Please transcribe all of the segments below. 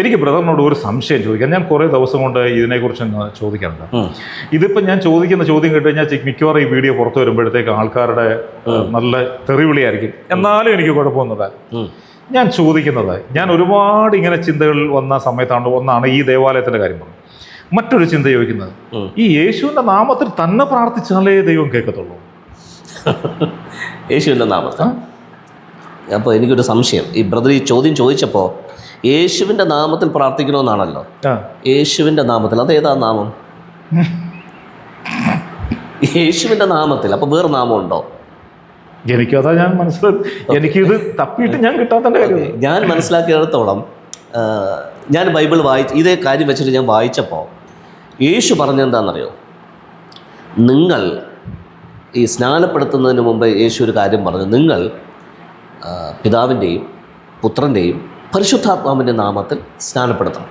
എനിക്ക് ബ്രദറിനോട് ഒരു സംശയം ചോദിക്കാം. ഞാൻ കുറേ ദിവസം കൊണ്ട് ഇതിനെക്കുറിച്ച് ചോദിക്കാറുണ്ട്. ഇതിപ്പോൾ ഞാൻ ചോദിക്കുന്ന ചോദ്യം കേട്ട് കഴിഞ്ഞാൽ മിക്കവാറും ഈ വീഡിയോ പുറത്തു വരുമ്പോഴത്തേക്ക് ആൾക്കാരുടെ നല്ല തെറിവിളിയായിരിക്കും. എന്നാലും എനിക്ക് കുഴപ്പമൊന്നുമില്ല. ഞാൻ ചോദിക്കുന്നത്, ഞാൻ ഒരുപാട് ഇങ്ങനെ ചിന്തകൾ വന്ന സമയത്താണ് ഒന്നാണ് ഈ ദേവാലയത്തിൻ്റെ കാര്യം പറഞ്ഞു. മറ്റൊരു ചിന്ത ചോദിക്കുന്നത്, ഈ യേശുവിൻ്റെ നാമത്തിൽ തന്നെ പ്രാർത്ഥിച്ചാലേ ദൈവം കേൾക്കത്തുള്ളൂ. യേശുവിൻ്റെ നാമത്തിൽ. അപ്പോൾ എനിക്കൊരു സംശയം, ഈ ബ്രദർ ഈ ചോദ്യം ചോദിച്ചപ്പോൾ യേശുവിൻ്റെ നാമത്തിൽ പ്രാർത്ഥിക്കണമെന്നാണല്ലോ. യേശുവിൻ്റെ നാമത്തിൽ, അതേതാ നാമം? യേശുവിൻ്റെ നാമത്തിൽ. അപ്പോൾ വേറെ നാമം ഉണ്ടോ? എനിക്കതാ ഞാൻ എനിക്കിത് തപ്പിയിട്ട് ഞാൻ കിട്ടാത്ത കാര്യം. ഞാൻ മനസ്സിലാക്കിയിടത്തോളം ഞാൻ ബൈബിൾ ഇതേ കാര്യം വെച്ചിട്ട് ഞാൻ വായിച്ചപ്പോൾ യേശു പറഞ്ഞെന്താണെന്നറിയോ? നിങ്ങൾ ഈ സ്നാനപ്പെടുത്തുന്നതിന് മുമ്പ് യേശു ഒരു കാര്യം പറഞ്ഞു. നിങ്ങൾ പിതാവിൻ്റെയും പുത്രൻ്റെയും പരിശുദ്ധാത്മാവിൻ്റെ നാമത്തിൽ സ്നാനപ്പെടുത്തണം.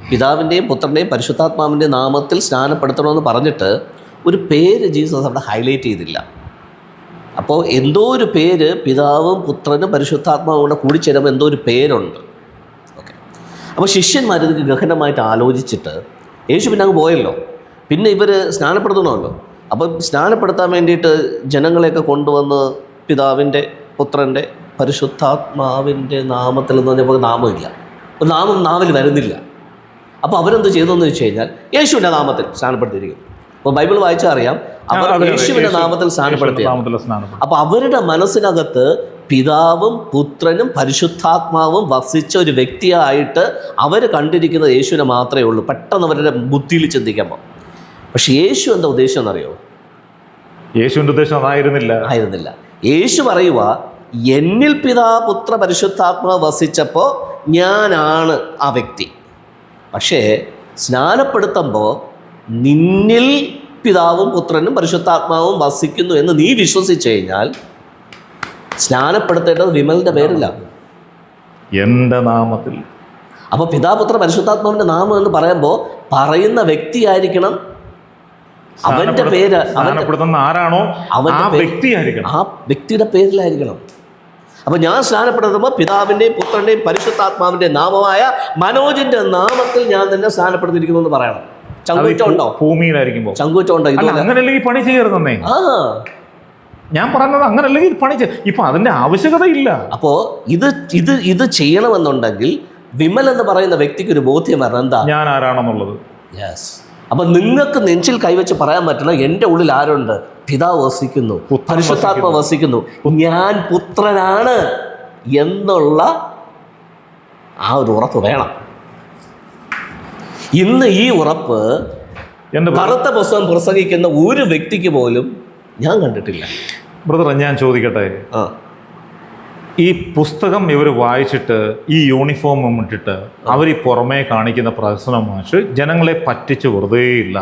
പിതാവിൻ്റെയും പുത്രൻ്റെയും പരിശുദ്ധാത്മാവിൻ്റെ നാമത്തിൽ സ്നാനപ്പെടുത്തണമെന്ന് പറഞ്ഞിട്ട് ഒരു പേര് ജീസസ് അവിടെ ഹൈലൈറ്റ് ചെയ്തില്ല. അപ്പോൾ എന്തോ ഒരു പേര് പിതാവും പുത്രനും പരിശുദ്ധാത്മാവും കൂടെ കൂടിച്ചേരുമ്പോൾ എന്തോ ഒരു പേരുണ്ട്. ഓക്കെ. അപ്പോൾ ശിഷ്യന്മാർ ഇത് ഗഹനമായിട്ട് ആലോചിച്ചിട്ട് യേശു പിന്നെ അങ്ങ് പോയല്ലോ. പിന്നെ ഇവർ സ്നാനപ്പെടുത്തണമല്ലോ. അപ്പം സ്നാനപ്പെടുത്താൻ വേണ്ടിയിട്ട് ജനങ്ങളെയൊക്കെ കൊണ്ടുവന്ന് പിതാവിൻ്റെ പുത്രൻ്റെ പരിശുദ്ധാത്മാവിൻ്റെ നാമത്തിൽ എന്ന് പറഞ്ഞപ്പോൾ നാമമില്ല, ഒരു നാമം നാവിൽ വരുന്നില്ല. അപ്പോൾ അവരെന്ത് ചെയ്തതെന്ന് വെച്ച് കഴിഞ്ഞാൽ യേശുവിൻ്റെ നാമത്തിൽ സ്നാനപ്പെടുത്തിയിരിക്കും. അപ്പോൾ ബൈബിൾ വായിച്ചാൽ അറിയാം, അവർ യേശുവിൻ്റെ നാമത്തിൽ സ്നാനപ്പെടുത്തി. അപ്പോൾ അവരുടെ മനസ്സിനകത്ത് പിതാവും പുത്രനും പരിശുദ്ധാത്മാവും വസിച്ച ഒരു വ്യക്തിയായിട്ട് അവർ കണ്ടിരിക്കുന്നത് യേശുവിനെ മാത്രമേ ഉള്ളൂ. പെട്ടെന്ന് അവരുടെ ബുദ്ധിയിൽ ചിന്തിക്കുമ്പോൾ. പക്ഷെ യേശു എന്താ ഉദ്ദേശം എന്നറിയോ? യേശുവിൻ്റെ ഉദ്ദേശം ആയിരുന്നില്ല. യേശു പറയുക, എന്നിൽ പിതാ പുത്ര പരിശുദ്ധാത്മാവ് വസിച്ചപ്പോൾ ഞാനാണ് ആ വ്യക്തി. പക്ഷേ സ്നാനപ്പെടുത്തുമ്പോൾ നിന്നിൽ പിതാവും പുത്രനും പരിശുദ്ധാത്മാവും വസിക്കുന്നു എന്ന് നീ വിശ്വസിച്ച് കഴിഞ്ഞാൽ സ്നാനപ്പെടുത്തേണ്ടത് വിമലിൻ്റെ പേരില്ല, എൻ്റെ നാമത്തിൽ. അപ്പോൾ പിതാപുത്ര പരിശുദ്ധാത്മാവിൻ്റെ നാമം എന്ന് പറയുമ്പോൾ പറയുന്ന വ്യക്തിയായിരിക്കണം, അവൻ്റെ പേര് ആരാണോ ആ വ്യക്തിയുടെ പേരിലായിരിക്കണം. അപ്പോൾ ഞാൻ സ്നാനപ്പെടുത്തുമ്പോൾ പിതാവിൻ്റെയും പുത്രൻ്റെയും പരിശുദ്ധാത്മാവിൻ്റെ നാമമായ മനോജിൻ്റെ നാമത്തിൽ ഞാൻ തന്നെ സ്നാനപ്പെടുത്തിയിരിക്കുന്നു എന്ന് പറയണം. ചങ്കൂറ്റം ഉണ്ടോ? ഭൂമിയിലായിരിക്കുമ്പോൾ ചങ്കൂറ്റം ഉണ്ടോ? അങ്ങനെയല്ലെങ്കിൽ ഈ പണി ചെയ്യരുതെന്നേ ഞാൻ പറഞ്ഞത്. അങ്ങനെയല്ലെങ്കിൽ പണി ഇപ്പം അതിൻ്റെ ആവശ്യകത ഇല്ല. അപ്പോൾ ഇത് ചെയ്യണമെന്നുണ്ടെങ്കിൽ വിമൽ എന്ന് പറയുന്ന വ്യക്തിക്ക് ഒരു ബോധ്യം വരണം, എന്താ ഞാൻ ആരാണെന്നുള്ളത്. യെസ്. അപ്പം നിങ്ങൾക്ക് നെഞ്ചിൽ കൈവച്ച് പറയാൻ പറ്റണം, എൻ്റെ ഉള്ളിൽ ആരുണ്ട്? പിതാവ് വസിക്കുന്നു, പരിശുദ്ധാത്മാവ് വസിക്കുന്നു, ഞാൻ പുത്രനാണ് എന്നുള്ള ആ ഒരു ഉറപ്പ് വേണം. ഇന്ന് ഈ ഉറപ്പ് കറുത്ത പുസ്തകം പ്രസംഗിക്കുന്ന ഒരു വ്യക്തിക്ക് പോലും ഞാൻ കണ്ടിട്ടില്ല. ബ്രദറെ, ഞാൻ ചോദിക്കട്ടെ, ഈ പുസ്തകം ഇവർ വായിച്ചിട്ട് ഈ യൂണിഫോം ഇട്ടിട്ട് അവർ ഈ പുറമേ കാണിക്കുന്ന പ്രശ്നമായിട്ട് ജനങ്ങളെ പറ്റിച്ച് വെറുതെ ഇല്ല.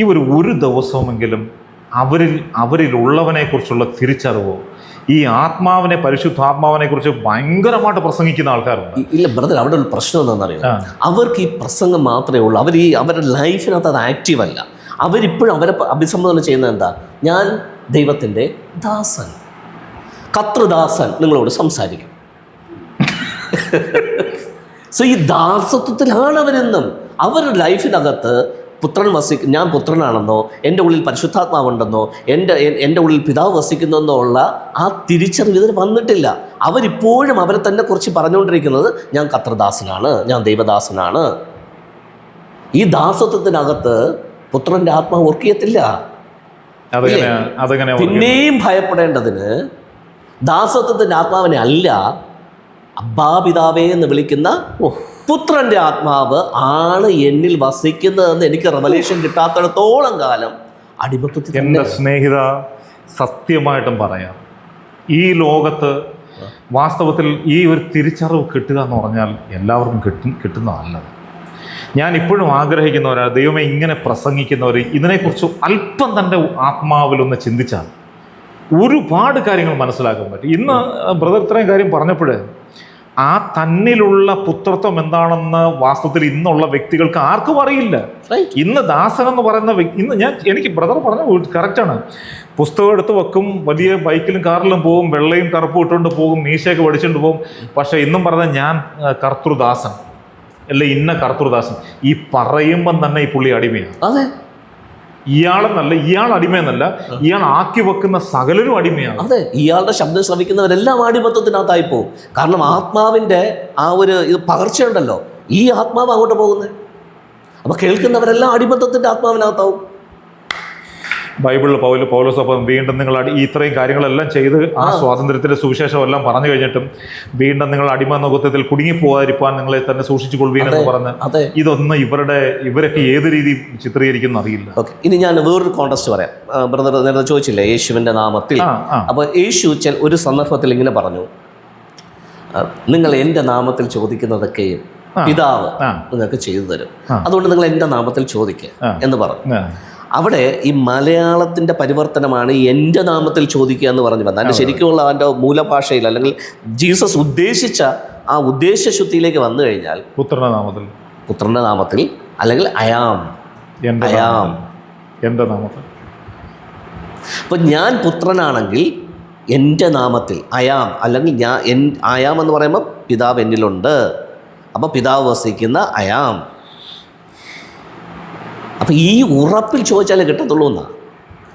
ഇവർ ഒരു ദിവസമെങ്കിലും അവരിലുള്ളവനെക്കുറിച്ചുള്ള തിരിച്ചറിവോ ഈ ആത്മാവിനെ പരിശുദ്ധാത്മാവിനെ കുറിച്ച് ഭയങ്കരമായിട്ട് പ്രസംഗിക്കുന്ന ആൾക്കാരുണ്ട്. ഇല്ല ബ്രദർ, അവിടെ ഒരു പ്രശ്നം എന്താണെന്നറിയോ? അവർക്ക് ഈ പ്രസംഗം മാത്രമേ ഉള്ളൂ. അവരുടെ ലൈഫിനകത്ത് അത് ആക്റ്റീവ് അല്ല. അവരിപ്പോഴും അവരെ അഭിസംബോധന ചെയ്യുന്നത് എന്താ? ഞാൻ ദൈവത്തിൻ്റെ ദാസൻ, കർത്തൃദാസൻ നിങ്ങളോട് സംസാരിക്കും. സോ ഈ ദാസത്വത്തിലാണ് അവരെന്നും. അവരുടെ ലൈഫിനകത്ത് ഞാൻ പുത്രനാണെന്നോ, എൻ്റെ ഉള്ളിൽ പരിശുദ്ധാത്മാവുണ്ടെന്നോ, എൻ്റെ ഉള്ളിൽ പിതാവ് വസിക്കുന്നെന്നോ ഉള്ള ആ തിരിച്ചറിവ് ഇതിന് വന്നിട്ടില്ല. അവരിപ്പോഴും അവരെ തന്നെ കുറിച്ച് പറഞ്ഞുകൊണ്ടിരിക്കുന്നത് ഞാൻ കർത്തൃദാസനാണ്, ഞാൻ ദൈവദാസനാണ്. ഈ ദാസത്വത്തിനകത്ത് പുത്രൻ്റെ ആത്മാവ് ഓർക്കിയത്തില്ല. പിന്നെയും ഭയപ്പെടേണ്ടതിന് ദാസത്വത്തിൻ്റെ ആത്മാവിനെ അല്ല, അബ്ബാപിതാവേ എന്ന് വിളിക്കുന്ന പുത്രൻ്റെ ആത്മാവ് ആണ് എന്നിൽ വസിക്കുന്നതെന്ന് എനിക്ക് റെവലേഷൻ കിട്ടാത്തിടത്തോളം കാലം അടിമത്തത്തിൽ. എൻ്റെ സ്നേഹിത, സത്യമായിട്ടും പറയാം, ഈ ലോകത്ത് വാസ്തവത്തിൽ ഈ ഒരു തിരിച്ചറിവ് കിട്ടുക എന്ന് പറഞ്ഞാൽ എല്ലാവർക്കും കിട്ടുന്നതല്ല. ഞാൻ ഇപ്പോഴും ആഗ്രഹിക്കുന്നവരാണ്, ദൈവമേ ഇങ്ങനെ പ്രസംഗിക്കുന്നവർ ഇതിനെക്കുറിച്ച് അല്പം തൻ്റെ ആത്മാവിലൊന്ന് ചിന്തിച്ചാൽ ഒരുപാട് കാര്യങ്ങൾ മനസ്സിലാക്കാൻ പറ്റും. ഇന്ന് ബ്രദർ ഇത്രയും കാര്യം പറഞ്ഞപ്പോൾ ആ തന്നിലുള്ള പുത്രത്വം എന്താണെന്ന് വാസ്തവത്തിൽ ഇന്നുള്ള വ്യക്തികൾക്ക് ആർക്കും അറിയില്ല. ഇന്ന് ദാസൻ എന്ന് പറയുന്ന എനിക്ക് ബ്രദർ പറഞ്ഞ കറക്റ്റാണ്. പുസ്തകം എടുത്ത് വെക്കും, വലിയ ബൈക്കിലും കാറിലും പോകും, വെള്ളയും കറുപ്പും ഇട്ടുകൊണ്ട് പോകും, മീശയൊക്കെ പഠിച്ചുകൊണ്ട് പോകും. പക്ഷേ ഇന്നും പറഞ്ഞ ഞാൻ കർത്തൃദാസൻ. അല്ലെ ഇന്ന കർത്തൃദാസൻ, ഈ പറയുമ്പം തന്നെ ഈ പുള്ളി അടിമയാണ്. അതെ, ഇയാളെന്നല്ല, ഇയാൾ അടിമയെന്നല്ല, ഇയാൾ ആക്കി വെക്കുന്ന സകലരും അടിമയാണ്. അതെ, ഇയാളുടെ ശബ്ദം ശ്രവിക്കുന്നവരെല്ലാം ആധിപത്യത്തിനകത്തായി പോകും. കാരണം ആത്മാവിൻ്റെ ആ ഒരു ഇത് പകർച്ചയുണ്ടല്ലോ, ഈ ആത്മാവ് അങ്ങോട്ട് പോകുന്നത്. അപ്പൊ കേൾക്കുന്നവരെല്ലാം അടിമത്തത്തിൻ്റെ ആത്മാവിനകത്താവും. ബൈബിളിൽ പൗലോസൊപ്പം വീണ്ടും നിങ്ങൾ ഇത്രയും കാര്യങ്ങളെല്ലാം ചെയ്ത് ആ സ്വാതന്ത്ര്യത്തിന്റെ സുവിശേഷം എല്ലാം പറഞ്ഞു കഴിഞ്ഞിട്ടും വീണ്ടും നിങ്ങൾ അടിമ നുഖത്തിൽ കുടുങ്ങിപ്പോകാതിരിക്കാൻ നിങ്ങളെ തന്നെ സൂക്ഷിച്ചു കൊള്ളുവീനെന്ന് പറഞ്ഞ് ഇതൊന്നും ഇവരൊക്കെ ഏത് രീതി ചിത്രീകരിക്കുന്ന അറിയില്ല. ഓക്കെ, ഇനി ഞാൻ വേറൊരു കോണ്ടസ്റ്റ് പറയാം. ബ്രദർ നേരത്തെ ചോദിച്ചില്ലേ യേശുവിൻ്റെ നാമത്തിൽ. അപ്പോൾ യേശു ഒരു സന്ദർഭത്തിൽ ഇങ്ങനെ പറഞ്ഞു, നിങ്ങൾ എൻ്റെ നാമത്തിൽ ചോദിക്കുന്നതൊക്കെയും പിതാവ് നിങ്ങൾക്ക് ചെയ്തു തരും, അതുകൊണ്ട് നിങ്ങൾ എൻ്റെ നാമത്തിൽ ചോദിക്കുക എന്ന് പറഞ്ഞു. അവിടെ ഈ മലയാളത്തിൻ്റെ പരിവർത്തനമാണ് എൻ്റെ നാമത്തിൽ ചോദിക്കുക എന്ന് പറഞ്ഞു വന്നത്. അതിൻ്റെ ശരിക്കുമുള്ള അവൻ്റെ മൂലഭാഷയിൽ അല്ലെങ്കിൽ ജീസസ് ഉദ്ദേശിച്ച ആ ഉദ്ദേശശുദ്ധിയിലേക്ക് വന്നു കഴിഞ്ഞാൽ പുത്രൻ്റെ നാമത്തിൽ അല്ലെങ്കിൽ അയാം എൻ്റെ നാമത്തിൽ. അപ്പം ഞാൻ പുത്രനാണെങ്കിൽ എൻ്റെ നാമത്തിൽ അയാം, അല്ലെങ്കിൽ അയാം എന്ന് പറയുമ്പോൾ പിതാവ് എന്നിലുണ്ട്, അപ്പോൾ പിതാവ് വസിക്കുന്ന അയാം. അപ്പം ഈ ഉറപ്പിൽ ചോദിച്ചാലേ കിട്ടത്തുള്ളൂ എന്നാണ്.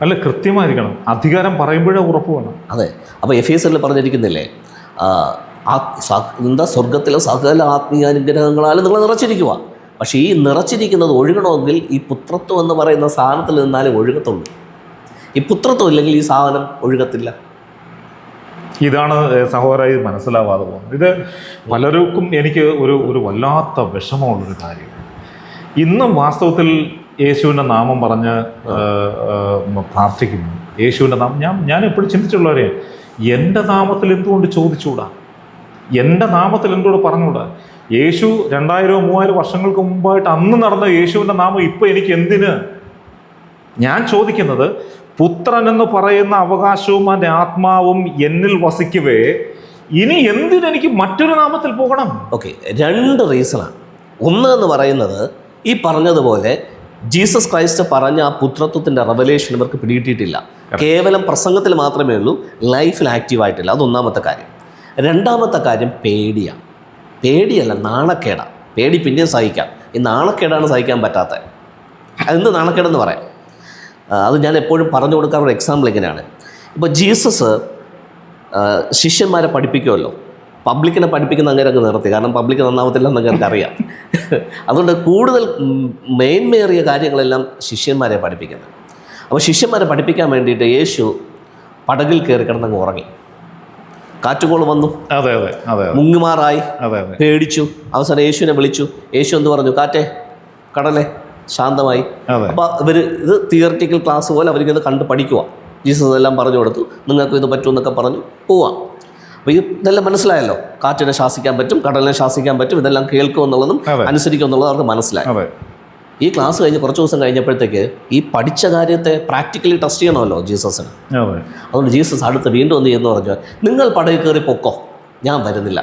അല്ല, കൃത്യമായിരിക്കണം, അധികാരം പറയുമ്പോഴേ ഉറപ്പ് വേണം. അതെ, അപ്പോൾ എഫേസ്യരിൽ പറഞ്ഞിരിക്കുന്നില്ലേ, എന്താ സ്വർഗത്തിലെ സകല ആത്മീയാനുഗ്രഹങ്ങളാലും നിങ്ങൾ നിറച്ചിരിക്കുക. പക്ഷേ ഈ നിറച്ചിരിക്കുന്നത് ഒഴുകണമെങ്കിൽ ഈ പുത്രത്വം എന്ന് പറയുന്ന സാധനത്തിൽ നിന്നാലേ ഒഴുകത്തുള്ളൂ. ഈ പുത്രത്വം ഇല്ലെങ്കിൽ ഈ സാധനം ഒഴുകത്തില്ല. ഇതാണ് സഹോദരായി മനസ്സിലാവാതെ പോകുന്നത്. ഇത് പലർക്കും എനിക്ക് ഒരു വല്ലാത്ത വിഷമമുള്ളൊരു കാര്യം. ഇന്നും വാസ്തവത്തിൽ യേശുവിൻ്റെ നാമം പറഞ്ഞ് പ്രാർത്ഥിക്കുന്നു. യേശുവിൻ്റെ നാമം ഞാൻ എപ്പോഴും ചിന്തിച്ചുള്ളവരെ, എൻ്റെ നാമത്തിൽ എന്തുകൊണ്ട് ചോദിച്ചുകൂടാ? എൻ്റെ നാമത്തിൽ എന്തുകൊണ്ട് പറഞ്ഞുകൂടാ? യേശു 2000-3000 വർഷങ്ങൾക്ക് മുമ്പായിട്ട് അന്ന് നടന്ന യേശുവിൻ്റെ നാമം ഇപ്പം എനിക്ക് എന്തിന്? ഞാൻ ചോദിക്കുന്നത്, പുത്രൻ എന്ന് പറയുന്ന അവകാശവും എൻ്റെ ആത്മാവും എന്നിൽ വസിക്കവേ ഇനി എന്തിനെനിക്ക് മറ്റൊരു നാമത്തിൽ പോകണം? ഓക്കെ, 2 റീസണാണ്. ഒന്ന് എന്ന് പറയുന്നത് ഈ പറഞ്ഞതുപോലെ ജീസസ് ക്രൈസ്റ്റ് പറഞ്ഞ ആ പുത്രത്വത്തിൻ്റെ റെവലേഷൻ ഇവർക്ക് പിടികിട്ടിയിട്ടില്ല. കേവലം പ്രസംഗത്തിൽ മാത്രമേ ഉള്ളൂ, ലൈഫിൽ ആക്റ്റീവായിട്ടില്ല. അതൊന്നാമത്തെ കാര്യം. രണ്ടാമത്തെ കാര്യം പേടിയല്ല, നാണക്കേടാണ്. പേടി പിന്നെയും സഹിക്കാം, ഈ നാണക്കേടാണ് സഹിക്കാൻ പറ്റാത്തത്. അതെന്ത് നാണക്കേടെന്ന് പറയാം. അത് ഞാൻ എപ്പോഴും പറഞ്ഞു കൊടുക്കാറുള്ള എക്സാമ്പിൾ ഇങ്ങനെയാണ്. ഇപ്പോൾ ജീസസ് ശിഷ്യന്മാരെ പഠിപ്പിക്കുമല്ലോ, പബ്ലിക്കിനെ പഠിപ്പിക്കുന്ന അങ്ങനെ നിർത്തി. കാരണം പബ്ലിക് നന്നാവത്തില്ലെന്ന് ഞങ്ങൾക്ക് അറിയാം. അതുകൊണ്ട് കൂടുതൽ മേന്മയേറിയ കാര്യങ്ങളെല്ലാം ശിഷ്യന്മാരെ പഠിപ്പിക്കുന്നത്. അപ്പോൾ ശിഷ്യന്മാരെ പഠിപ്പിക്കാൻ വേണ്ടിയിട്ട് യേശു പടകിൽ കയറി കിടന്നങ്ങ് ഉറങ്ങി. കാറ്റുകോൾ വന്നു, മുങ്ങുമാറായി, പേടിച്ചു. അവസാനം യേശുവിനെ വിളിച്ചു. യേശു എന്ത് പറഞ്ഞു? കാറ്റേ, കടലേ, ശാന്തമായി. അപ്പോൾ ഇവർ ഇത് തിയററ്റിക്കൽ ക്ലാസ് പോലെ അവരിത് കണ്ട് പഠിക്കുക. ജീസസ് എല്ലാം പറഞ്ഞു കൊടുത്തു, നിങ്ങൾക്ക് ഇത് പറ്റുമെന്നൊക്കെ പറഞ്ഞു പോവാം. അപ്പോൾ ഇതെല്ലാം മനസ്സിലായല്ലോ. കാറ്റിനെ ശാസിക്കാൻ പറ്റും, കടലിനെ ശാസിക്കാൻ പറ്റും, ഇതെല്ലാം കേൾക്കുമെന്നുള്ളതും അനുസരിക്കുമെന്നുള്ളതും അവർക്ക് മനസ്സിലായി. ഈ ക്ലാസ് കഴിഞ്ഞ് കുറച്ച് ദിവസം കഴിഞ്ഞപ്പോഴത്തേക്ക് ഈ പഠിച്ച കാര്യത്തെ പ്രാക്ടിക്കലി ടെസ്റ്റ് ചെയ്യണമല്ലോ ജീസസിന്. അതുകൊണ്ട് ജീസസ് അടുത്ത് വീണ്ടും എന്ത് ചെയ്യുന്നു പറഞ്ഞാൽ, നിങ്ങൾ പടകിൽ കയറി പൊക്കോ, ഞാൻ വരുന്നില്ല,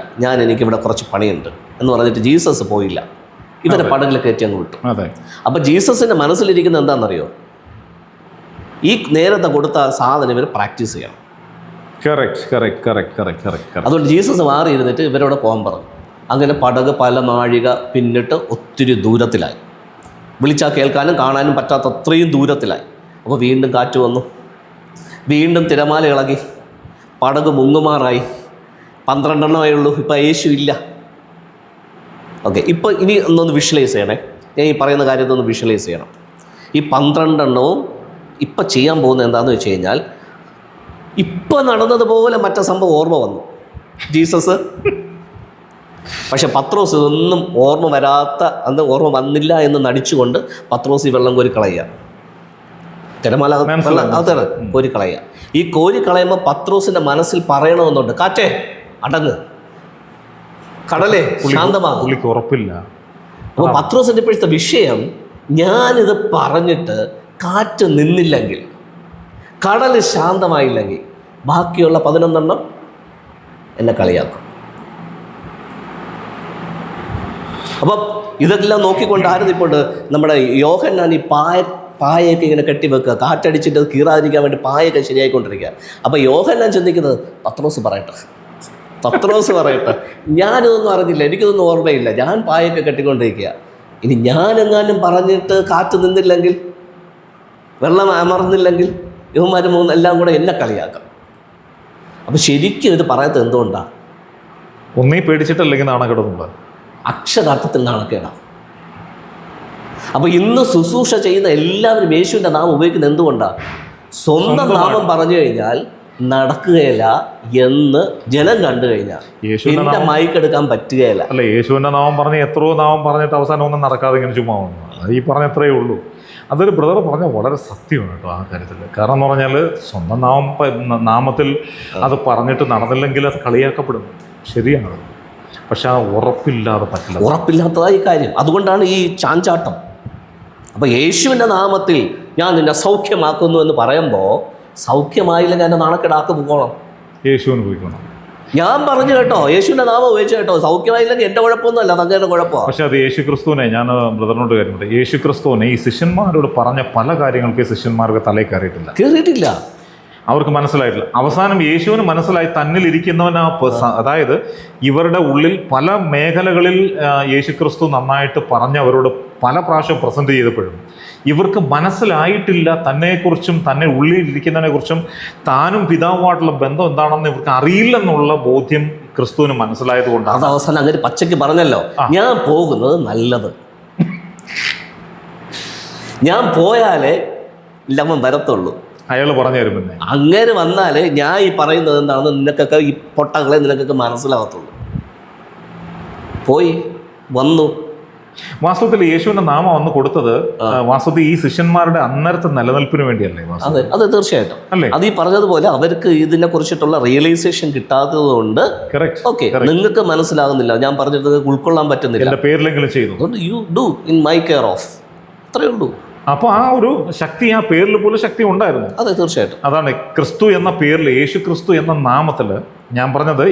എനിക്കിവിടെ കുറച്ച് പണിയുണ്ട് എന്ന് പറഞ്ഞിട്ട് ജീസസ് പോയില്ല. ഇവരെ പടകിൽ കയറ്റി അങ്ങ് വിട്ടു. അപ്പോൾ ജീസസിൻ്റെ മനസ്സിലിരിക്കുന്ന എന്താണെന്നറിയോ? ഈ നേരത്തെ കൊടുത്ത സാധനം ഇവർ പ്രാക്ടീസ് ചെയ്യണം. അതുകൊണ്ട് ജീസസ് മാറി ഇരുന്നിട്ട് ഇവരോട് പോകാൻ പറഞ്ഞു. അങ്ങനെ പടക് പല നാഴിക പിന്നിട്ട് ഒത്തിരി ദൂരത്തിലായി. വിളിച്ചാൽ കേൾക്കാനും കാണാനും പറ്റാത്ത അത്രയും ദൂരത്തിലായി. അപ്പോൾ വീണ്ടും കാറ്റ് വന്നു, വീണ്ടും തിരമാല ഇളകി, പടക് മുങ്ങുമാറായി. 12 എണ്ണമേ ഉള്ളൂ, ഇപ്പം യേശു ഇല്ല. ഓക്കെ, ഇപ്പോൾ ഇനി ഒന്നൊന്ന് വിഷ്വലൈസ് ചെയ്യണേ. ഞാൻ ഈ പറയുന്ന കാര്യത്തൊന്ന് വിഷ്വലൈസ് ചെയ്യണം. ഈ 12 എണ്ണവും ഇപ്പം ചെയ്യാൻ പോകുന്നത് എന്താണെന്ന് വെച്ച് കഴിഞ്ഞാൽ, ഇപ്പം നടന്നതുപോലെ മറ്റേ സംഭവം ഓർമ്മ വന്നു ജീസസ്. പക്ഷെ പത്രോസ് ഇതൊന്നും ഓർമ്മ വന്നില്ല എന്ന് നടിച്ചുകൊണ്ട് പത്രോസ് ഈ വെള്ളം കോരി കളയുക. തിരമാല കോരി കളയുക. ഈ കോരി കളയുമ്പോൾ പത്രോസിൻ്റെ മനസ്സിൽ പറയണമെന്നുണ്ട്, കാറ്റേ അടങ്ങ്, കടലേ ശാന്തമാകും. ഉറപ്പില്ല. അപ്പോൾ പത്രോസിൻ്റെ ഇപ്പോഴത്തെ വിഷയം, ഞാനിത് പറഞ്ഞിട്ട് കാറ്റ് നിന്നില്ലെങ്കിൽ, കടൽ ശാന്തമായില്ലെങ്കിൽ, ബാക്കിയുള്ള 11 എണ്ണം എന്നെ കളിയാക്കും. അപ്പം ഇതെല്ലാം നോക്കിക്കൊണ്ട് ആരുന്നിപ്പോണ്ട് നമ്മുടെ യോഹന്നാൻ ഈ പായൊക്കെ ഇങ്ങനെ കെട്ടിവെക്കുക, കാറ്റടിച്ചിട്ട് അത് കീറാതിരിക്കാൻ വേണ്ടി പായൊക്കെ ശരിയായിക്കൊണ്ടിരിക്കുക. അപ്പോൾ യോഹന്നാൻ ചിന്തിക്കുന്നത്, പത്രോസ് പറയട്ടെ, പത്രോസ് പറയട്ടെ, ഞാനിതൊന്നും അറിഞ്ഞില്ല, എനിക്കിതൊന്നും ഓർമ്മയില്ല, ഞാൻ പായൊക്കെ കെട്ടിക്കൊണ്ടിരിക്കുക. ഇനി ഞാനെങ്ങാനും പറഞ്ഞിട്ട് കാറ്റ് നിന്നില്ലെങ്കിൽ, വെള്ളം അമർന്നില്ലെങ്കിൽ, ഇവന്മാർ എല്ലാം കൂടെ എന്നെ കളിയാക്കാം. അപ്പം ശരിക്കും ഇത് പറയാത്തത് എന്തുകൊണ്ടാണ്? ഒന്നീ പേടിച്ചിട്ടല്ലെങ്കിൽ നാണക്കേടുന്നുണ്ട്. അക്ഷരാർത്ഥത്തിൽ നാണക്കേടാണ്. അപ്പോൾ ഇന്ന് ശുശ്രൂഷ ചെയ്യുന്ന എല്ലാവരും യേശുവിൻ്റെ നാമം ഉപയോഗിക്കുന്നത് എന്തുകൊണ്ടാണ്? സ്വന്തം നാമം പറഞ്ഞു കഴിഞ്ഞാൽ നടക്കുകയില്ല എന്ന് ജനം കണ്ടു കഴിഞ്ഞാൽ പിന്നെ മൈക്കെടുക്കാൻ പറ്റുകയില്ല. അല്ല, യേശുവിൻ്റെ നാമം പറഞ്ഞ് എത്രയോ നാമം പറഞ്ഞിട്ട് അവസാനം ഒന്നും നടക്കാതെ ഇങ്ങനെ ചുമ്മാ വന്നു. അത് ഈ പറഞ്ഞ എത്രയേ ഉള്ളൂ. അതൊരു ബ്രദർ പറഞ്ഞാൽ വളരെ സത്യമാണ് കേട്ടോ ആ കാര്യത്തിൽ. കാരണം എന്ന് പറഞ്ഞാൽ സ്വന്തം നാമത്തിൽ അത് പറഞ്ഞിട്ട് നടന്നില്ലെങ്കിൽ അത് കളിയാക്കപ്പെടും. ശരിയാണ്. പക്ഷെ ആ ഉറപ്പില്ലാതെ പറ്റില്ല. ഉറപ്പില്ലാത്തതായി കാര്യം. അതുകൊണ്ടാണ് ഈ ചാഞ്ചാട്ടം. അപ്പോൾ യേശുവിൻ്റെ നാമത്തിൽ ഞാൻ നിന്നെ സൗഖ്യമാക്കുന്നു എന്ന് പറയുമ്പോൾ സൗഖ്യമായില്ലെങ്കിൽ എൻ്റെ നാണക്കേടാക്കി പോകണം. യേശുവിന് പോയിക്കണം. ഞാൻ പറഞ്ഞു കേട്ടോ, യേശുവിൻ്റെ നാമം ഉപയോഗിച്ചു കേട്ടോ, സൗഖ്യമായില്ലെങ്കിൽ എൻ്റെ കുഴപ്പമൊന്നുമല്ല, തങ്ങളുടെ കുഴപ്പമാണ്. പക്ഷെ അത് യേശു ക്രിസ്തുവിനെ, ഞാൻ ബ്രദറിനോട് കാര്യമുണ്ട്, യേശു ക്രിസ്തുവിനെ ഈ ശിഷ്യന്മാരോട് പറഞ്ഞ പല കാര്യങ്ങൾക്ക് ശിഷ്യന്മാർക്ക് തലയിൽ കയറിയിട്ടില്ല. അവർക്ക് മനസ്സിലായിട്ടില്ല. അവസാനം യേശുവിന് മനസ്സിലായി തന്നിലിരിക്കുന്നവനാ, അതായത് ഇവരുടെ ഉള്ളിൽ പല മേഖലകളിൽ യേശുക്രിസ്തു നന്നായിട്ട് പറഞ്ഞവരോട് പല പ്രാവശ്യം പ്രസൻറ്റ് ചെയ്തപ്പോഴും ഇവർക്ക് മനസ്സിലായിട്ടില്ല തന്നെക്കുറിച്ചും തന്നെ ഉള്ളിലിരിക്കുന്നതിനെക്കുറിച്ചും താനും പിതാവുമായിട്ടുള്ള ബന്ധം എന്താണെന്ന് ഇവർക്ക് അറിയില്ലെന്നുള്ള ബോധ്യം ക്രിസ്തുവിന് മനസ്സിലായത് കൊണ്ടാണ്. അത് അവസാനം അങ്ങനെ പച്ചയ്ക്ക് പറഞ്ഞല്ലോ, ഞാൻ പോകുന്നത് നല്ലത്, ഞാൻ പോയാലേ ഇല്ലമ്മൻ വരത്തുള്ളൂ. അയാൾ പറഞ്ഞു തരും. പിന്നെ അങ്ങനെ വന്നാലേ ഞാൻ ഈ പറയുന്നത് എന്താണെന്ന് നിനക്കൊക്കെ, ഈ പൊട്ടകളെ നിനക്കൊക്കെ മനസ്സിലാകത്തുള്ളൂ. പോയി വന്നു. വാസ്തവത്തിൽ യേശുവിന്റെ നാമം അന്ന് കൊടുത്തത് വാസ്തവത്തിൽ ഈ ശിഷ്യന്മാരുടെ അന്നേരത്തെ നിലനിൽപ്പിന് വേണ്ടിയല്ലേ? അതെ, അതെ, തീർച്ചയായിട്ടും. അത് ഈ പറഞ്ഞതുപോലെ അവർക്ക് ഇതിനെ കുറിച്ചിട്ടുള്ള റിയലൈസേഷൻ കിട്ടാത്തത് കൊണ്ട് ഓക്കെ, നിങ്ങൾക്ക് മനസ്സിലാകുന്നില്ല, ഞാൻ പറഞ്ഞത് ഉൾക്കൊള്ളാൻ പറ്റുന്നില്ല, പേരിലെങ്കിലും ചെയ്തു, you do in my care of, അത്രയേ ഉള്ളൂ. അപ്പോൾ ആ ഒരു ശക്തി, ആ പേരിൽ പോലും ശക്തി ഉണ്ടായിരുന്നു. അതെ, തീർച്ചയായിട്ടും. അതാണ് ക്രിസ്തു എന്ന പേരിൽ, യേശു ക്രിസ്തു എന്ന നാമത്തിൽ ഞാൻ പറഞ്ഞത്,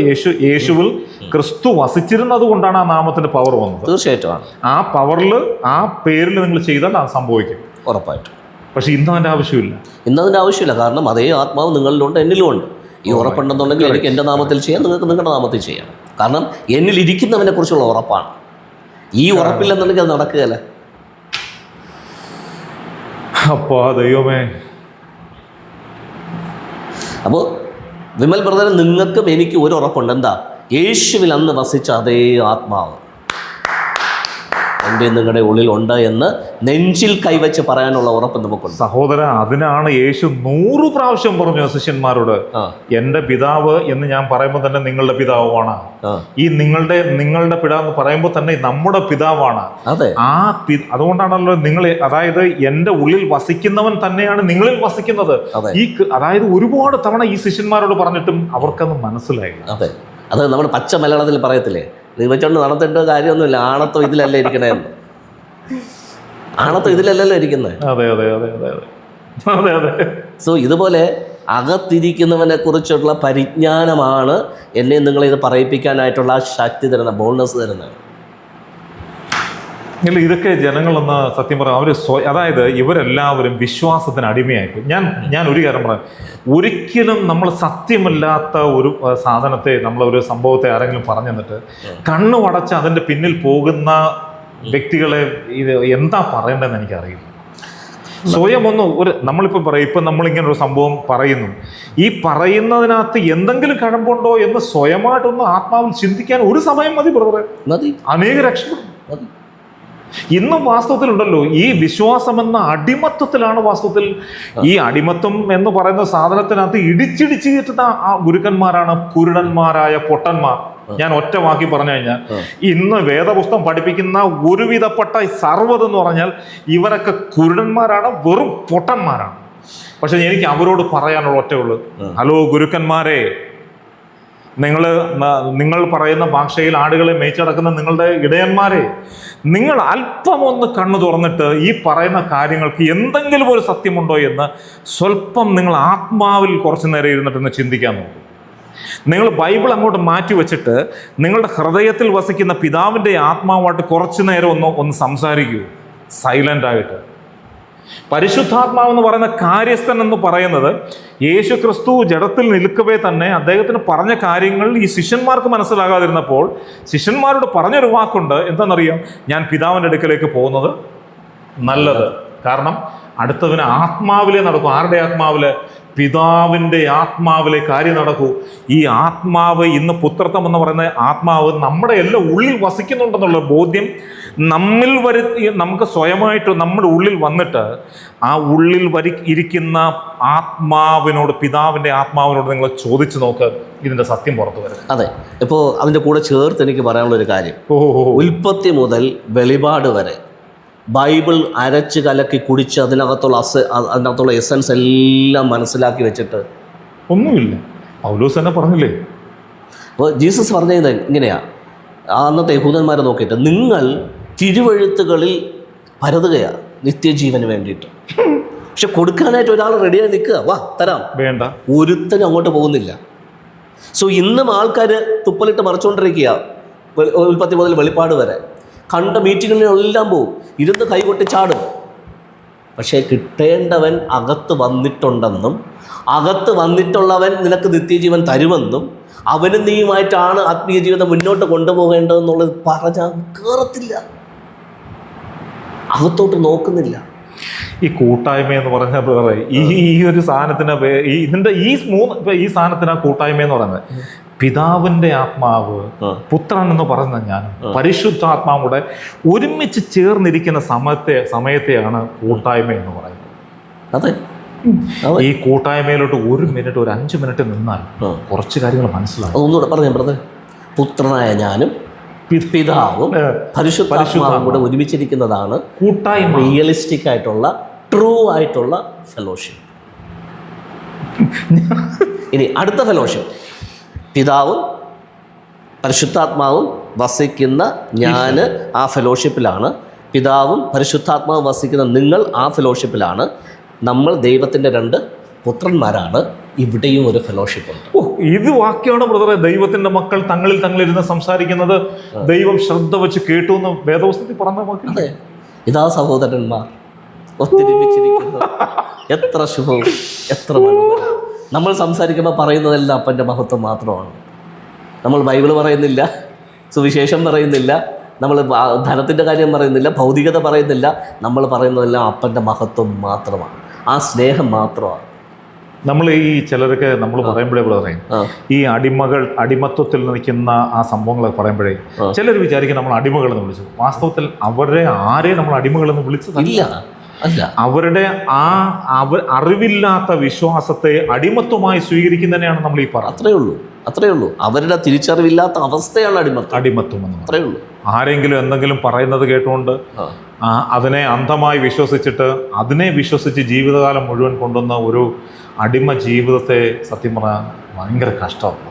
യേശുവിൽ ക്രിസ്തു വസിച്ചിരുന്നത് കൊണ്ടാണ് ആ നാമത്തിന്റെ പവർ വന്നത്. തീർച്ചയായിട്ടും. ആ പവറിൽ, ആ പേരിൽ നിങ്ങൾ ചെയ്താൽ അത് സംഭവിക്കും, ഉറപ്പായിട്ടും. പക്ഷെ ഇന്ന് അതിൻ്റെ ആവശ്യമില്ല. ഇന്നതിൻ്റെ ആവശ്യമില്ല. കാരണം അതേ ആത്മാവ് നിങ്ങളിലുണ്ട്, എന്നിലും ഉണ്ട്. ഈ ഉറപ്പുണ്ടെന്നുണ്ടെങ്കിൽ എനിക്ക് എൻ്റെ നാമത്തിൽ ചെയ്യാം, നിങ്ങൾക്ക് നിങ്ങളുടെ നാമത്തിൽ ചെയ്യാം. കാരണം എന്നിൽ ഇരിക്കുന്നവനെ കുറിച്ചുള്ള ഉറപ്പാണ്. ഈ ഉറപ്പില്ലെന്നുണ്ടെങ്കിൽ അത് നടക്കുകയല്ല. അപ്പോൾ ദൈവമേ, അപ്പോൾ വിമൽ ബ്രദർ, നിങ്ങൾക്കും എനിക്കും ഒരു ഉറപ്പുണ്ട്. എന്താ? യേശുവിൽ അന്ന് വസിച്ച അതേ ആത്മാവ് എൻ്റെ നിങ്ങളുടെ ഉള്ളിൽ ഉണ്ട് എന്ന് നെഞ്ചിൽ കൈവച്ച് പറയാനുള്ള ഉറപ്പ് നമുക്കുണ്ട്. സഹോദര, അതിനാണ് യേശു 100 പ്രാവശ്യം പറഞ്ഞു ശിഷ്യന്മാരോട്, എൻ്റെ പിതാവ് എന്ന് ഞാൻ പറയുമ്പോൾ തന്നെ നിങ്ങളുടെ പിതാവാണ്. ഈ നിങ്ങളുടെ പിതാവ് എന്ന് പറയുമ്പോൾ തന്നെ നമ്മുടെ പിതാവാണ്. അതെ, അതുകൊണ്ടാണല്ലോ നിങ്ങൾ, അതായത് എൻ്റെ ഉള്ളിൽ വസിക്കുന്നവൻ തന്നെയാണ് നിങ്ങളിൽ വസിക്കുന്നത്. അതായത് ഒരുപാട് തവണ ഈ ശിഷ്യന്മാരോട് പറഞ്ഞിട്ടും അവർക്കത് മനസ്സിലായില്ല. അതെ, അത് നമ്മൾ പച്ച മലയാളത്തിൽ പറയത്തില്ലേ, വെച്ചോണ്ട് നടത്തേണ്ട കാര്യമൊന്നുമില്ല, ആണത്തോ ഇതിലല്ലേ ഇരിക്കണേന്ന്. ആണത്തോ ഇതിലല്ലല്ലോ ഇരിക്കുന്നത്. അതെ അതെ അതെ അതെ അതെ അതെ. സോ ഇതുപോലെ അകത്തിരിക്കുന്നവനെ കുറിച്ചുള്ള പരിജ്ഞാനമാണ് എന്നെ നിങ്ങളിത് പറയിപ്പിക്കാനായിട്ടുള്ള ആ ശക്തി തരുന്ന, ബോൾനെസ് തരുന്നത്. ഇല്ല, ഇതൊക്കെ ജനങ്ങളൊന്ന് സത്യം പറയാം, അവർ അതായത് ഇവരെല്ലാവരും വിശ്വാസത്തിന് അടിമയായിപ്പോയി. ഞാൻ ഒരു കാര്യം പറയാം, ഒരിക്കലും നമ്മൾ സത്യമല്ലാത്ത ഒരു സാധനത്തെ, നമ്മളൊരു സംഭവത്തെ ആരെങ്കിലും പറഞ്ഞു തന്നിട്ട് കണ്ണു അടച്ച് അതിൻ്റെ പിന്നിൽ പോകുന്ന വ്യക്തികളെ ഇത് എന്താ പറയേണ്ടതെന്ന് എനിക്കറിയില്ല. സ്വയം നമ്മളിപ്പോൾ പറയും, ഇപ്പം നമ്മളിങ്ങനെ ഒരു സംഭവം പറയുന്നു, ഈ പറയുന്നതിനകത്ത് എന്തെങ്കിലും കഴമ്പുണ്ടോ എന്ന് സ്വയമായിട്ടൊന്ന് ആത്മാവിൽ ചിന്തിക്കാൻ ഒരു സമയം മതി ബ്രദറെ, അനേക രക്ഷപ്പെടും. ഇന്നും വാസ്തവത്തിലുണ്ടല്ലോ ഈ വിശ്വാസമെന്ന അടിമത്വത്തിലാണ്. വാസ്തവത്തിൽ ഈ അടിമത്വം എന്ന് പറയുന്ന സാധനത്തിനകത്ത് ഇടിച്ചിടിച്ച് കയറ്റുന്ന ആ ഗുരുക്കന്മാരാണ് കുരുടന്മാരായ പൊട്ടന്മാർ. ഞാൻ ഒറ്റ വാക്കി പറഞ്ഞു കഴിഞ്ഞാൽ, ഇന്ന് വേദപുസ്തകം പഠിപ്പിക്കുന്ന ഒരുവിധപ്പെട്ട സർവ്വതെന്ന് പറഞ്ഞാൽ ഇവരൊക്കെ കുരുടന്മാരാണ്, വെറും പൊട്ടന്മാരാണ്. പക്ഷെ എനിക്ക് അവരോട് പറയാനുള്ള ഒറ്റയുള്ളൂ, ഹലോ ഗുരുക്കന്മാരെ, നിങ്ങൾ പറയുന്ന ഭാഷയിൽ ആടുകളെ മേച്ചടക്കുന്ന നിങ്ങളുടെ ഇടയന്മാരെ, നിങ്ങൾ അല്പം ഒന്ന് കണ്ണു തുറന്നിട്ട് ഈ പറയുന്ന കാര്യങ്ങൾക്ക് എന്തെങ്കിലും ഒരു സത്യമുണ്ടോ എന്ന് സ്വല്പം നിങ്ങൾ ആത്മാവിൽ കുറച്ചു നേരം ഇരുന്നിട്ടൊന്ന് ചിന്തിക്കാൻ നോക്കും. നിങ്ങൾ ബൈബിൾ അങ്ങോട്ട് മാറ്റി വെച്ചിട്ട് നിങ്ങളുടെ ഹൃദയത്തിൽ വസിക്കുന്ന പിതാവിൻ്റെ ആത്മാവായിട്ട് കുറച്ചു നേരം ഒന്ന് സംസാരിക്കൂ, സൈലൻ്റായിട്ട്. പരിശുദ്ധാത്മാവെന്ന് പറയുന്ന കാര്യസ്ഥൻ എന്ന് പറയുന്നത് യേശു ക്രിസ്തു ജഡത്തിൽ നിൽക്കവേ തന്നെ അദ്ദേഹത്തിന് പറഞ്ഞ കാര്യങ്ങൾ ഈ ശിഷ്യന്മാർക്ക് മനസ്സിലാകാതിരുന്നപ്പോൾ ശിഷ്യന്മാരോട് പറഞ്ഞൊരു വാക്കുണ്ട്, എന്താണെന്നറിയാം? ഞാൻ പിതാവിൻ്റെ അടുക്കലേക്ക് പോകുന്നത് നല്ലത്. കാരണം അടുത്തവന് ആത്മാവിലെ നടക്കും. ആരുടെ ആത്മാവില്? പിതാവിൻ്റെ ആത്മാവിലെ കാര്യം നടക്കൂ. ഈ ആത്മാവ്, ഇന്ന് പുത്രത്വം എന്ന് പറയുന്ന ആത്മാവ് നമ്മുടെ എല്ലാം ഉള്ളിൽ വസിക്കുന്നുണ്ടെന്നുള്ള ബോധ്യം നമ്മിൽ വരുത്തി നമുക്ക് സ്വയമായിട്ട് നമ്മുടെ ഉള്ളിൽ വന്നിട്ട് ആ ഉള്ളിൽ ഇരിക്കുന്ന ആത്മാവിനോട്, പിതാവിൻ്റെ ആത്മാവിനോട് നിങ്ങൾ ചോദിച്ചു നോക്ക്, ഇതിൻ്റെ സത്യം പുറത്തു വരും. അതെ. ഇപ്പോൾ അതിൻ്റെ കൂടെ ചേർത്ത് എനിക്ക് പറയാനുള്ളൊരു കാര്യം, ഉൽപ്പത്തി മുതൽ വെളിപാട് വരെ ബൈബിൾ അരച്ച് കലക്കി കുടിച്ച് അതിനകത്തുള്ള എസൻസ് എല്ലാം മനസ്സിലാക്കി വെച്ചിട്ട് ഒന്നുമില്ല. പൗലോസ് തന്നെ പറഞ്ഞില്ലേ? അപ്പോൾ ജീസസ് പറഞ്ഞത് ഇങ്ങനെയാണ്, അന്നത്തെ യഹൂദന്മാരെ നോക്കിയിട്ട്, നിങ്ങൾ തിരുവഴുത്തുകളിൽ പരതുകയാണ് നിത്യജീവന് വേണ്ടിയിട്ട്. പക്ഷെ കൊടുക്കാനായിട്ട് ഒരാൾ റെഡിയായി നിൽക്കുക, വാ തരാം, വേണ്ട, ഒരുത്തനും അങ്ങോട്ട് പോകുന്നില്ല. സോ ഇന്നും ആൾക്കാർ തുപ്പലിട്ട് മറിച്ചുകൊണ്ടിരിക്കുക, ഉൽപ്പത്തി മുതൽ വെളിപ്പാട് വരെ. കണ്ട മീറ്റിങ്ങുകളിലെല്ലാം പോവും, ഇരുന്ന് കൈകൊട്ടി ചാടും. പക്ഷേ കിട്ടേണ്ടവൻ അകത്ത് വന്നിട്ടുണ്ടെന്നും അകത്ത് വന്നിട്ടുള്ളവൻ നിനക്ക് നിത്യജീവൻ തരുമെന്നും അവനും നീയുമായിട്ടാണ് ആത്മീയ ജീവിതം മുന്നോട്ട് കൊണ്ടുപോകേണ്ടതെന്നുള്ളത് പറഞ്ഞാൽ കയറത്തില്ല, അകത്തോട്ട് നോക്കുന്നില്ല. ഈ കൂട്ടായ്മ എന്ന് പറഞ്ഞ ഈ ഒരു സാധനത്തിന് ഈ സാധനത്തിന് കൂട്ടായ്മ എന്ന് പറയുന്നത് പിതാവിൻ്റെ ആത്മാവ്, പുത്രൻ എന്ന് പറയുന്ന ഞാൻ, പരിശുദ്ധാത്മാവും കൂടെ ഒരുമിച്ച് ചേർന്നിരിക്കുന്ന സമയത്തെയാണ് കൂട്ടായ്മ എന്ന് പറയുന്നത്. അതെ. ഈ കൂട്ടായ്മയിലോട്ട് 1 മിനിറ്റ്, ഒരു 5 മിനിറ്റ് നിന്നാൽ കുറച്ച് കാര്യങ്ങൾ മനസ്സിലാവും. ഒന്നുകൂടെ പറഞ്ഞു ബ്രദർ. പുത്രനായ ഞാനും പിതാവും പരിശുദ്ധാത്മാവും കൂടെ ഒരുമിച്ചിരിക്കുന്നതാണ് കൂട്ടായ്മ. റിയലിസ്റ്റിക് ആയിട്ടുള്ള, ട്രൂ ആയിട്ടുള്ള ഫെലോഷിപ്പ്. ഇനി അടുത്ത ഫെലോഷിപ്പ്, പിതാവും പരിശുദ്ധാത്മാവും വസിക്കുന്ന ഞാൻ ആ ഫെലോഷിപ്പിലാണ്, പിതാവും പരിശുദ്ധാത്മാവും വസിക്കുന്ന നിങ്ങൾ ആ ഫെലോഷിപ്പിലാണ്. നമ്മൾ ദൈവത്തിൻ്റെ 2 പുത്രന്മാരാണ്. ഇവിടെയും ഒരു ഫെലോഷിപ്പ് ഉണ്ട്. ഇത് വാക്യമാണ് ബ്രദറെ, ദൈവത്തിന്റെ മക്കൾ തങ്ങളിരുന്ന് സംസാരിക്കുന്നത് ദൈവം ശ്രദ്ധ വെച്ച് കേട്ടു എന്ന് വേദപുസ്തകത്തിൽ പറഞ്ഞ വാക്യം. അതെ. ഇതാ സഹോദരന്മാർ ഒത്തൊരുമിച്ചിരിക്കുന്നത്, എത്ര ശുഭവും എത്ര മനോഹരം. നമ്മൾ സംസാരിക്കുമ്പോൾ പറയുന്നതെല്ലാം അപ്പൻ്റെ മഹത്വം മാത്രമാണ്. നമ്മൾ ബൈബിൾ പറയുന്നില്ല, സുവിശേഷം പറയുന്നില്ല, നമ്മൾ ധനത്തിൻ്റെ കാര്യം പറയുന്നില്ല, ഭൗതികത പറയുന്നില്ല. നമ്മൾ പറയുന്നതെല്ലാം അപ്പൻ്റെ മഹത്വം മാത്രമാണ്, ആ സ്നേഹം മാത്രമാണ്. നമ്മൾ ഈ ചിലരൊക്കെ നമ്മൾ പറയുമ്പോഴേ പറയും, ഈ അടിമത്വത്തിൽ നിൽക്കുന്ന ആ സംഭവങ്ങളൊക്കെ പറയുമ്പോഴേ ചിലർ വിചാരിക്കും നമ്മൾ അടിമകളെന്ന് വിളിച്ചു. വാസ്തവത്തിൽ ആരെ നമ്മൾ അടിമകളെന്ന് വിളിച്ചതല്ല. അല്ല, അവരുടെ അറിവില്ലാത്ത വിശ്വാസത്തെ അടിമത്വമായി സ്വീകരിക്കുന്നതിനെയാണ് നമ്മൾ ഈ പറയുന്നത്. അത്രേ ഉള്ളൂ. അവരുടെ തിരിച്ചറിവില്ലാത്ത അവസ്ഥയാണ് അടിമത്വം എന്ന്. അത്രേ ഉള്ളൂ. ആരെങ്കിലും എന്തെങ്കിലും പറയുന്നത് കേട്ടുകൊണ്ട് അതിനെ അന്ധമായി വിശ്വസിച്ചിട്ട് അതിനെ വിശ്വസിച്ച് ജീവിതകാലം മുഴുവൻ കൊണ്ടുവന്ന ഒരു അടിമ ജീവിതത്തെ സത്യം പറഞ്ഞാൽ ഭയങ്കര കഷ്ടമാണ്.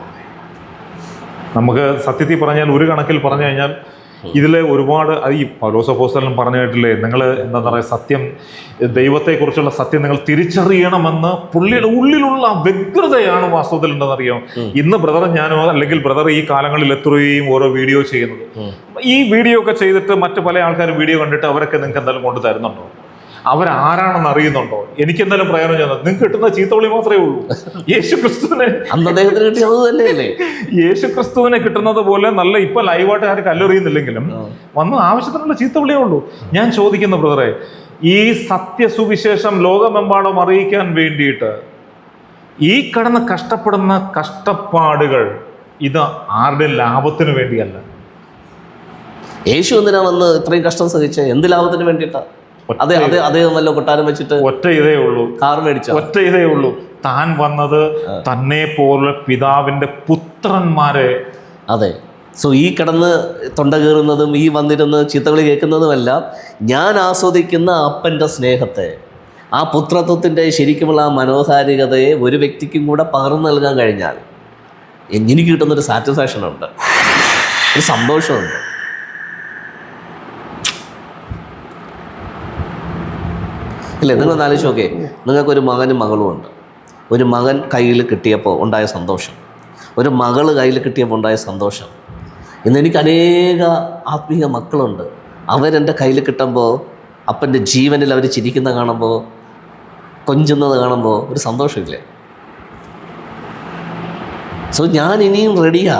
നമുക്ക് സത്യത്തിൽ പറഞ്ഞാൽ, ഒരു കണക്കിൽ പറഞ്ഞു കഴിഞ്ഞാൽ, ഇതിലെ ഒരുപാട് ഈ പൗലോസ് അപ്പോസ്തലൻ പറഞ്ഞു കേട്ടില്ലേ, നിങ്ങൾ എന്താ പറയുക, സത്യം, ദൈവത്തെക്കുറിച്ചുള്ള സത്യം നിങ്ങൾ തിരിച്ചറിയണമെന്ന് പുള്ളിയുടെ ഉള്ളിലുള്ള വ്യഗ്രതയാണ് വാസ്തവത്തിൽ ഉണ്ടെന്നറിയാം. ഇന്ന് ബ്രദറും ഞാനോ, അല്ലെങ്കിൽ ബ്രദർ ഈ കാലങ്ങളിൽ എത്രയും ഓരോ വീഡിയോ ചെയ്യുന്നത്, ഈ വീഡിയോ ഒക്കെ ചെയ്തിട്ട് മറ്റു പല ആൾക്കാരും വീഡിയോ കണ്ടിട്ട് അവരൊക്കെ നിങ്ങൾക്ക് എന്തെങ്കിലും കൊണ്ട് തരുന്നുണ്ടോ? അവരാരാണെന്ന് അറിയുന്നുണ്ടോ? എനിക്കെന്തായാലും പ്രയോജനം ചെയ്യുന്നത് നിങ്ങൾക്ക് കിട്ടുന്ന ചീത്തവിളി മാത്രമേ ഉള്ളൂ. യേശു ക്രിസ്തുവിനെ കിട്ടുന്നത് പോലെ നല്ല ഇപ്പൊ ലൈവായിട്ട് ആരും കല്ലെറിയുന്നില്ലെങ്കിലും വന്ന് ആവശ്യത്തിനുള്ള ചീത്തവിളിയേ ഉള്ളൂ. ഞാൻ ചോദിക്കുന്ന ബ്രദറെ, ഈ സത്യസുവിശേഷം ലോകമെമ്പാടും അറിയിക്കാൻ വേണ്ടിയിട്ട് ഈ കടന്ന് കഷ്ടപ്പെടുന്ന കഷ്ടപ്പാടുകൾ ഇത് ആരുടെ ലാഭത്തിന് വേണ്ടിയല്ല. യേശു എന്തിനാ വന്ന് ഇത്രയും കഷ്ടം സഹിച്ച? എന്ത് ലാഭത്തിന് വേണ്ടിയിട്ടാണ്? അതേ വല്ല കൊട്ടാരം വെച്ചിട്ട് ഒറ്റ ഇതേ ഉള്ളൂ, കാർ മേടിച്ച ഒറ്റ ഇതേ ഉള്ളൂ. താൻ വന്നത് തന്നെ പോലെ പിതാവിന്റെ പുത്രന്മാരെ. അതെ. സോ ഈ കിടന്ന് തൊണ്ട കയറുന്നതും ഈ വന്നിരുന്ന് ചീത്തകളി കേൾക്കുന്നതുമെല്ലാം ഞാൻ ആസ്വദിക്കുന്ന അപ്പൻ്റെ സ്നേഹത്തെ, ആ പുത്രത്വത്തിൻ്റെ ശരിക്കുമുള്ള ആ മനോഹാരികതയെ ഒരു വ്യക്തിക്കും കൂടെ പകർന്നു നൽകാൻ കഴിഞ്ഞാൽ എനിക്ക് കിട്ടുന്നൊരു സാറ്റിസ്ഫാക്ഷനുണ്ട്, ഒരു സന്തോഷമുണ്ട്. അല്ലേ? നിങ്ങളൊന്ന് ആലോചിച്ച് നോക്കേ, നിങ്ങൾക്കൊരു മകനും മകളും ഉണ്ട്. ഒരു മകൻ കയ്യിൽ കിട്ടിയപ്പോൾ ഉണ്ടായ സന്തോഷം, ഒരു മകള് കയ്യിൽ കിട്ടിയപ്പോൾ ഉണ്ടായ സന്തോഷം. ഇന്ന് എനിക്ക് അനേക ആത്മീയ മക്കളുണ്ട്. അവരെൻ്റെ കയ്യിൽ കിട്ടുമ്പോൾ അപ്പൻ്റെ ജീവനിൽ അവർ ചിരിക്കുന്ന കാണുമ്പോൾ, കൊഞ്ചുന്നത് കാണുമ്പോൾ ഒരു സന്തോഷമില്ലേ? സോ ഞാൻ ഇനിയും റെഡിയാ.